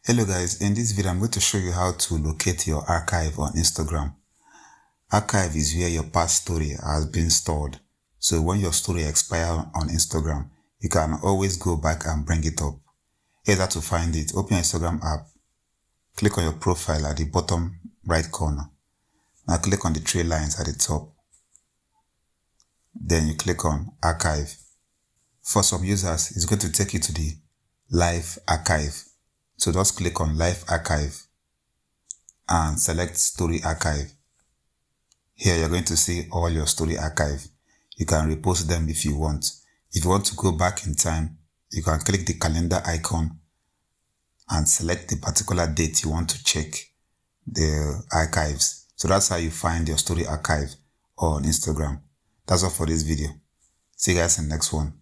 Hello guys, in this video I'm going to show you how to locate your archive on Instagram. Archive is where your past story has been stored. So when your story expires on Instagram, you can always go back and bring it up. Here's how to find it. Open your Instagram app. Click on your profile at the bottom right corner. Now click on the three lines at the top. Then you click on archive. For some users, it's going to take you to the live archive. So just click on live archive and select story archive. Here you're going to see all your story archive. You can repost them if you want. If you want to go back in time, you can click the calendar icon and select the particular date you want to check the archives. So that's how you find your story archive on Instagram. That's all for this video. See you guys in the next one.